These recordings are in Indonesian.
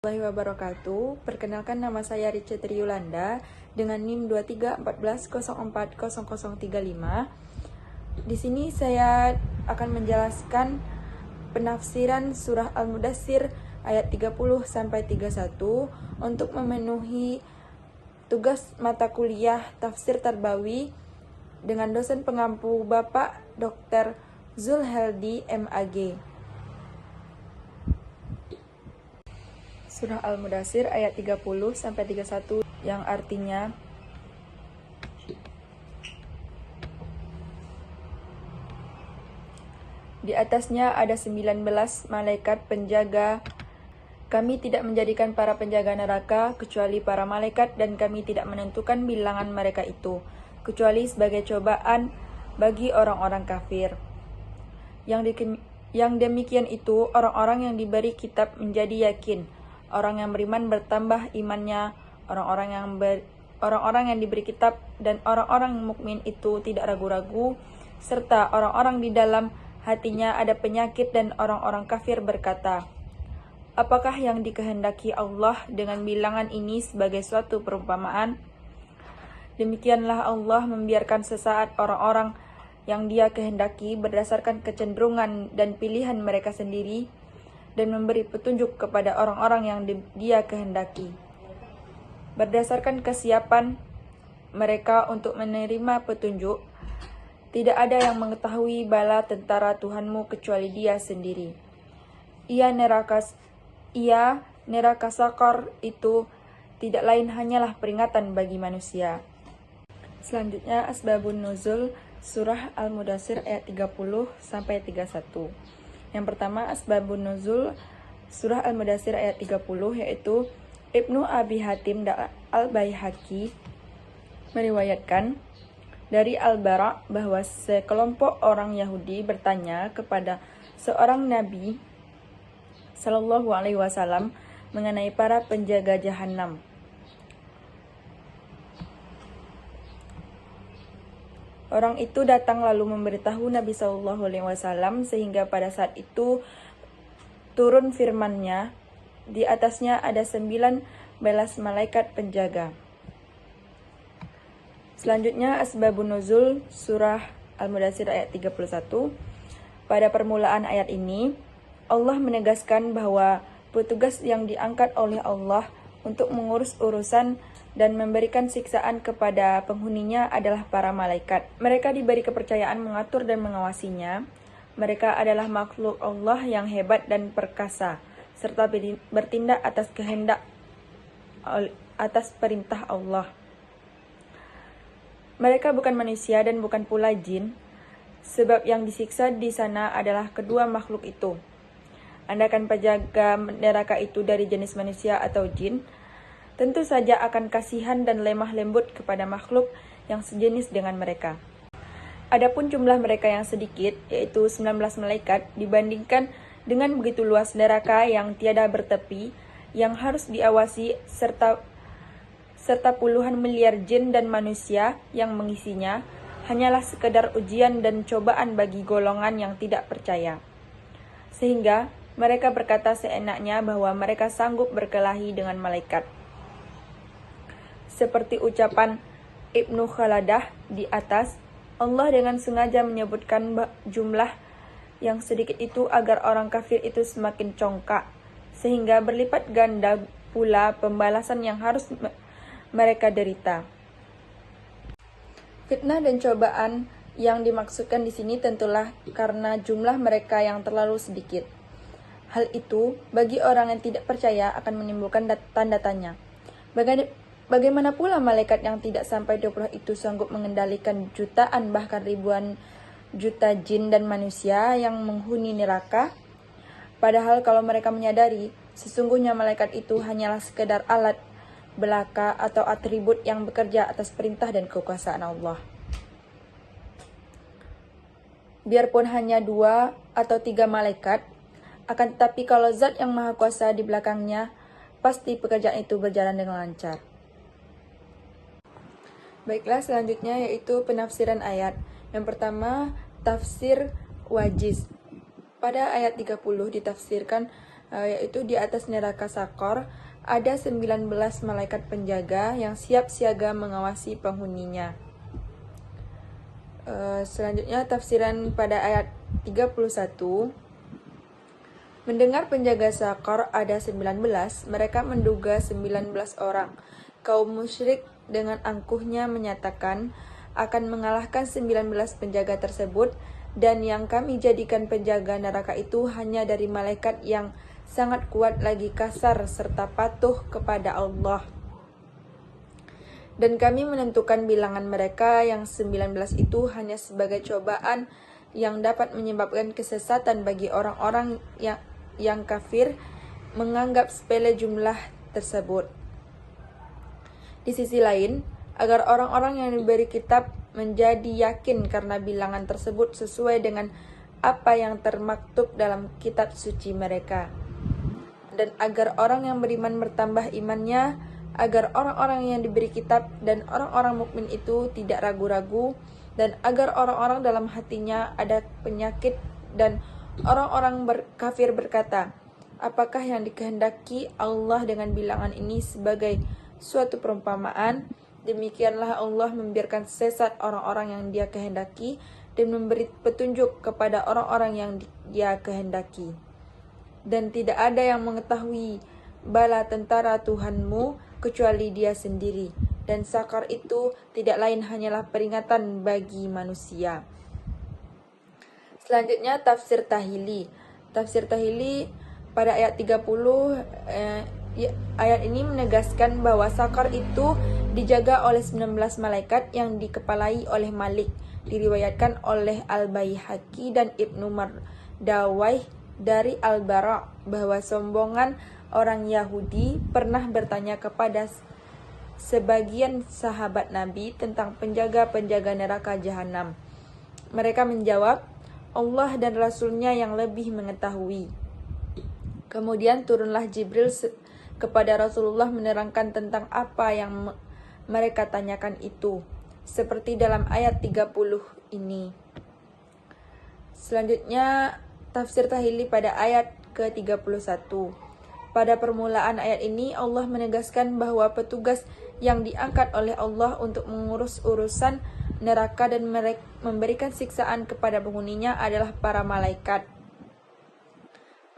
Warahmatullahi wabarakatuh. Perkenalkan, nama saya Richa Triulanda dengan NIM 2314040035. Di sini saya akan menjelaskan penafsiran surah Al-Mudaththir ayat 30 sampai 31 untuk memenuhi tugas mata kuliah tafsir Tarbawi dengan dosen pengampu Bapak Dr. Zulheldi MAG. Surah Al-Mudaththir ayat 30 sampai 31 yang artinya di atasnya ada 19 malaikat penjaga. Kami tidak menjadikan para penjaga neraka kecuali para malaikat, dan kami tidak menentukan bilangan mereka itu kecuali sebagai cobaan bagi orang-orang kafir. Yang demikian itu orang-orang yang diberi kitab menjadi yakin. Orang yang beriman bertambah imannya, orang-orang yang diberi kitab dan orang-orang mukmin itu tidak ragu-ragu, serta orang-orang di dalam hatinya ada penyakit, dan orang-orang kafir berkata, apakah yang dikehendaki Allah dengan bilangan ini sebagai suatu perumpamaan? Demikianlah Allah membiarkan sesaat orang-orang yang Dia kehendaki berdasarkan kecenderungan dan pilihan mereka sendiri, dan memberi petunjuk kepada orang-orang yang Dia kehendaki berdasarkan kesiapan mereka untuk menerima petunjuk. Tidak ada yang mengetahui bala tentara Tuhanmu kecuali Dia sendiri. Ia neraka sakor itu tidak lain hanyalah peringatan bagi manusia. Selanjutnya asbabun nuzul surah Al-Mudaththir ayat 30 sampai 31. Yang pertama, asbabun nuzul surah Al-Mudaththir ayat 30, yaitu Ibnu Abi Hatim Al-Baihaqi meriwayatkan dari Al-Bara bahwa sekelompok orang Yahudi bertanya kepada seorang Nabi Shallallahu Alaihi Wasallam mengenai para penjaga Jahannam. Orang itu datang lalu memberitahu Nabi Shallallahu Alaihi Wasallam, sehingga pada saat itu turun firman-Nya, di atasnya ada 19 malaikat penjaga. Selanjutnya asbabun nuzul surah Al-Mudaththir ayat 31. Pada permulaan ayat ini, Allah menegaskan bahwa petugas yang diangkat oleh Allah untuk mengurus urusan dan memberikan siksaan kepada penghuninya adalah para malaikat. Mereka diberi kepercayaan mengatur dan mengawasinya. Mereka adalah makhluk Allah yang hebat dan perkasa, serta bertindak atas perintah Allah. Mereka bukan manusia dan bukan pula jin, sebab yang disiksa di sana adalah kedua makhluk itu. Andaikan penjaga neraka itu dari jenis manusia atau jin, tentu saja akan kasihan dan lemah lembut kepada makhluk yang sejenis dengan mereka. Adapun jumlah mereka yang sedikit, yaitu 19 malaikat, dibandingkan dengan begitu luas neraka yang tiada bertepi, yang harus diawasi, serta puluhan miliar jin dan manusia yang mengisinya, hanyalah sekedar ujian dan cobaan bagi golongan yang tidak percaya. Sehingga mereka berkata seenaknya bahwa mereka sanggup berkelahi dengan malaikat. Seperti ucapan Ibnu Khaladah di atas, Allah dengan sengaja menyebutkan jumlah yang sedikit itu agar orang kafir itu semakin congkak, sehingga berlipat ganda pula pembalasan yang harus mereka derita. Fitnah dan cobaan yang dimaksudkan di sini tentulah karena jumlah mereka yang terlalu sedikit. Hal itu bagi orang yang tidak percaya akan menimbulkan tanda tanya. Bagaimana pula malaikat yang tidak sampai 20 itu sanggup mengendalikan jutaan bahkan ribuan juta jin dan manusia yang menghuni neraka? Padahal kalau mereka menyadari, sesungguhnya malaikat itu hanyalah sekedar alat belaka atau atribut yang bekerja atas perintah dan kekuasaan Allah. Biarpun hanya 2 atau 3 malaikat, akan tetapi kalau zat yang maha kuasa di belakangnya, pasti pekerjaan itu berjalan dengan lancar. Baiklah, selanjutnya yaitu penafsiran ayat. Yang pertama, tafsir wajiz. Pada ayat 30 ditafsirkan yaitu di atas neraka Sakor ada 19 malaikat penjaga yang siap siaga mengawasi penghuninya. Selanjutnya tafsiran pada ayat 31. Mendengar penjaga Sakor ada 19, mereka menduga 19 orang. Kaum musyrik dengan angkuhnya menyatakan akan mengalahkan 19 penjaga tersebut, dan yang kami jadikan penjaga neraka itu hanya dari malaikat yang sangat kuat lagi kasar serta patuh kepada Allah. Dan kami menentukan bilangan mereka yang 19 itu hanya sebagai cobaan yang dapat menyebabkan kesesatan bagi orang-orang yang kafir menganggap sepele jumlah tersebut. Di sisi lain, agar orang-orang yang diberi kitab menjadi yakin karena bilangan tersebut sesuai dengan apa yang termaktub dalam kitab suci mereka. Dan agar orang yang beriman bertambah imannya, agar orang-orang yang diberi kitab dan orang-orang mukmin itu tidak ragu-ragu, dan agar orang-orang dalam hatinya ada penyakit dan orang-orang kafir berkata, apakah yang dikehendaki Allah dengan bilangan ini sebagai suatu perumpamaan? Demikianlah Allah membiarkan sesat orang-orang yang Dia kehendaki dan memberi petunjuk kepada orang-orang yang Dia kehendaki. Dan tidak ada yang mengetahui bala tentara Tuhanmu kecuali Dia sendiri, dan Sakar itu tidak lain hanyalah peringatan bagi manusia. Selanjutnya tafsir Tahili. Tafsir Tahili pada ayat 30, ayat ini menegaskan bahwa Sakar itu dijaga oleh 19 malaikat yang dikepalai oleh Malik. Diriwayatkan oleh Al-Baihaqi dan Ibnu Mardawai dari Al-Bara bahwa sombongan orang Yahudi pernah bertanya kepada sebagian sahabat Nabi tentang penjaga-penjaga neraka jahanam. Mereka menjawab, Allah dan Rasulnya yang lebih mengetahui. Kemudian turunlah Jibril kepada Rasulullah menerangkan tentang apa yang mereka tanyakan itu, seperti dalam ayat 30 ini. Selanjutnya tafsir Tahili pada ayat ke-31. Pada permulaan ayat ini Allah menegaskan bahwa petugas yang diangkat oleh Allah untuk mengurus urusan neraka dan memberikan siksaan kepada penghuninya adalah para malaikat.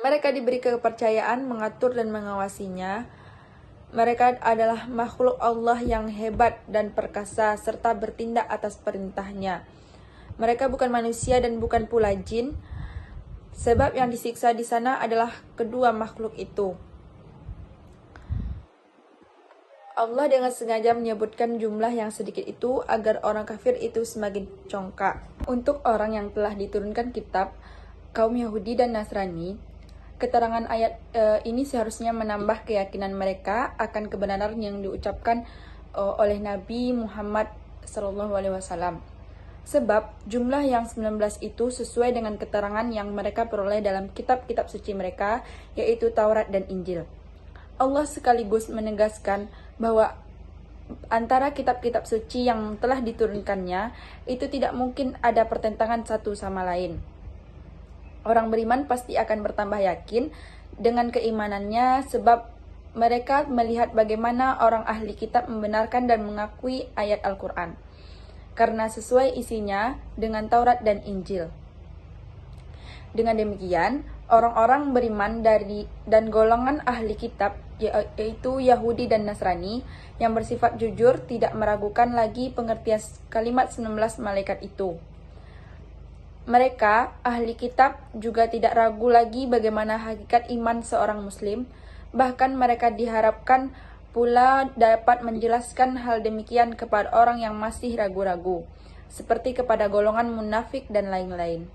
Mereka diberi kepercayaan mengatur dan mengawasinya. Mereka adalah makhluk Allah yang hebat dan perkasa serta bertindak atas perintahnya. Mereka bukan manusia dan bukan pula jin, sebab yang disiksa di sana adalah kedua makhluk itu. Allah dengan sengaja menyebutkan jumlah yang sedikit itu agar orang kafir itu semakin congkak. Untuk orang yang telah diturunkan kitab, kaum Yahudi dan Nasrani, keterangan ayat ini seharusnya menambah keyakinan mereka akan kebenaran yang diucapkan oleh Nabi Muhammad SAW. Sebab jumlah yang 19 itu sesuai dengan keterangan yang mereka peroleh dalam kitab-kitab suci mereka, yaitu Taurat dan Injil. Allah sekaligus menegaskan bahwa antara kitab-kitab suci yang telah diturunkannya itu tidak mungkin ada pertentangan satu sama lain. Orang beriman pasti akan bertambah yakin dengan keimanannya sebab mereka melihat bagaimana orang ahli kitab membenarkan dan mengakui ayat Al-Quran karena sesuai isinya dengan Taurat dan Injil. Dengan demikian, orang-orang beriman dan golongan ahli kitab, yaitu Yahudi dan Nasrani, yang bersifat jujur tidak meragukan lagi pengertian kalimat 19 malaikat itu. Mereka, ahli kitab, juga tidak ragu lagi bagaimana hakikat iman seorang muslim, bahkan mereka diharapkan pula dapat menjelaskan hal demikian kepada orang yang masih ragu-ragu, seperti kepada golongan munafik dan lain-lain.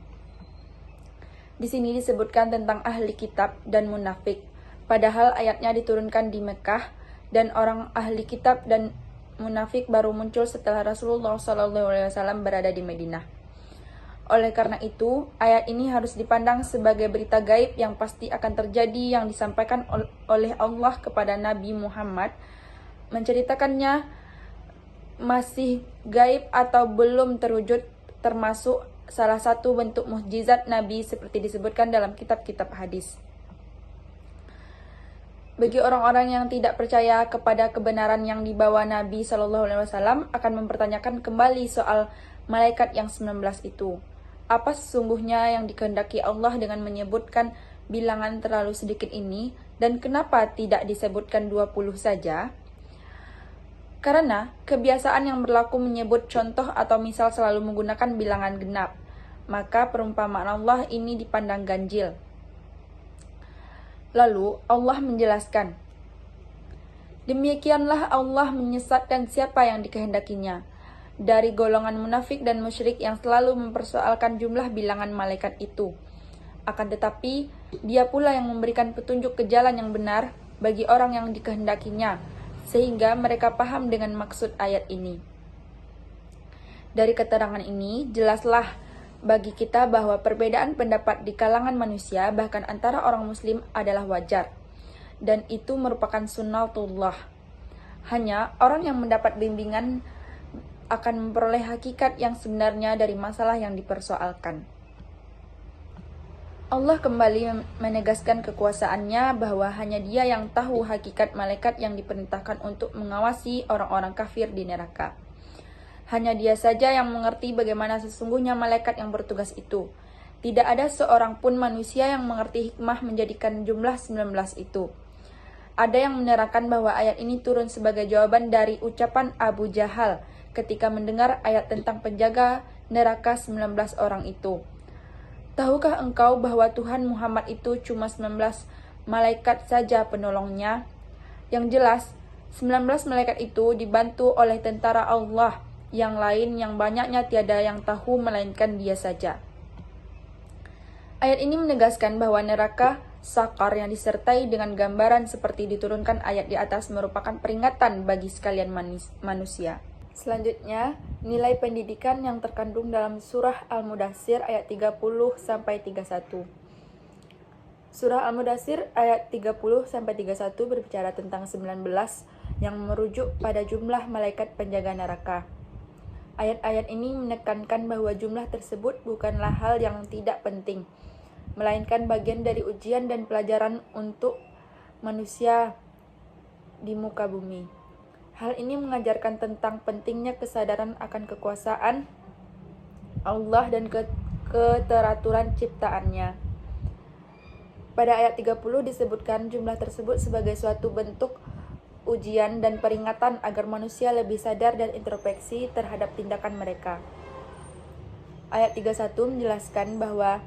Di sini disebutkan tentang ahli kitab dan munafik, padahal ayatnya diturunkan di Mekah dan orang ahli kitab dan munafik baru muncul setelah Rasulullah SAW berada di Madinah. Oleh karena itu, ayat ini harus dipandang sebagai berita gaib yang pasti akan terjadi yang disampaikan oleh Allah kepada Nabi Muhammad. Menceritakannya masih gaib atau belum terwujud, termasuk salah satu bentuk mukjizat Nabi seperti disebutkan dalam kitab-kitab hadis. Bagi orang-orang yang tidak percaya kepada kebenaran yang dibawa Nabi Shallallahu Alaihi Wasallam akan mempertanyakan kembali soal malaikat yang 19 itu. Apa sesungguhnya yang dikehendaki Allah dengan menyebutkan bilangan terlalu sedikit ini, dan kenapa tidak disebutkan 20 saja? Karena kebiasaan yang berlaku menyebut contoh atau misal selalu menggunakan bilangan genap, maka perumpamaan Allah ini dipandang ganjil. Lalu Allah menjelaskan, demikianlah Allah menyesatkan siapa yang dikehendakinya dari golongan munafik dan musyrik yang selalu mempersoalkan jumlah bilangan malaikat itu. Akan tetapi, dia pula yang memberikan petunjuk ke jalan yang benar bagi orang yang dikehendakinya, sehingga mereka paham dengan maksud ayat ini. Dari keterangan ini, jelaslah bagi kita bahwa perbedaan pendapat di kalangan manusia, bahkan antara orang muslim, adalah wajar. Dan itu merupakan sunnatullah. Hanya orang yang mendapat bimbingan akan memperoleh hakikat yang sebenarnya dari masalah yang dipersoalkan. Allah kembali menegaskan kekuasaannya bahwa hanya Dia yang tahu hakikat malaikat yang diperintahkan untuk mengawasi orang-orang kafir di neraka. Hanya Dia saja yang mengerti bagaimana sesungguhnya malaikat yang bertugas itu. Tidak ada seorang pun manusia yang mengerti hikmah menjadikan jumlah 19 itu. Ada yang menerangkan bahwa ayat ini turun sebagai jawaban dari ucapan Abu Jahal ketika mendengar ayat tentang penjaga neraka 19 orang itu. Tahukah engkau bahwa Tuhan Muhammad itu cuma 19 malaikat saja penolongnya? Yang jelas, 19 malaikat itu dibantu oleh tentara Allah. Yang lain yang banyaknya tiada yang tahu melainkan Dia saja. Ayat ini menegaskan bahwa neraka Sakar yang disertai dengan gambaran seperti diturunkan ayat di atas merupakan peringatan bagi sekalian manusia. Selanjutnya, nilai pendidikan yang terkandung dalam surah Al-Mudaththir ayat 30-31. Surah Al-Mudaththir ayat 30-31 berbicara tentang 19 yang merujuk pada jumlah malaikat penjaga neraka. Ayat-ayat ini menekankan bahwa jumlah tersebut bukanlah hal yang tidak penting, melainkan bagian dari ujian dan pelajaran untuk manusia di muka bumi. Hal ini mengajarkan tentang pentingnya kesadaran akan kekuasaan Allah dan keteraturan ciptaannya. Pada ayat 30 disebutkan jumlah tersebut sebagai suatu bentuk ujian dan peringatan agar manusia lebih sadar dan introspeksi terhadap tindakan mereka. Ayat 31 menjelaskan bahwa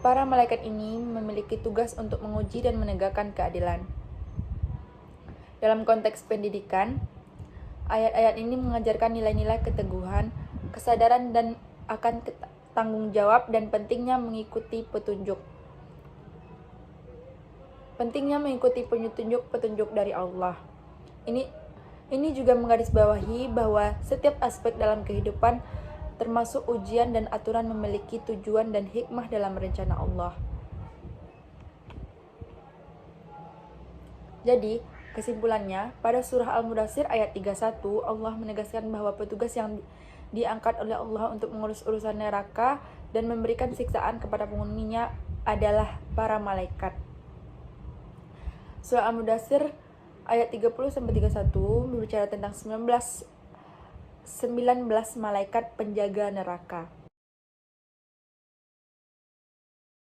para malaikat ini memiliki tugas untuk menguji dan menegakkan keadilan. Dalam konteks pendidikan, ayat-ayat ini mengajarkan nilai-nilai keteguhan, kesadaran dan akan tanggung jawab dan pentingnya mengikuti petunjuk. Pentingnya mengikuti petunjuk dari Allah. Ini juga menggarisbawahi bahwa setiap aspek dalam kehidupan, termasuk ujian dan aturan, memiliki tujuan dan hikmah dalam rencana Allah. Jadi, kesimpulannya, pada surah Al-Mudaththir ayat 31, Allah menegaskan bahwa petugas yang diangkat oleh Allah untuk mengurus urusan neraka dan memberikan siksaan kepada penghuninya adalah para malaikat. Surah Al-Mudaththir ayat 30-31 berbicara tentang 19 malaikat penjaga neraka.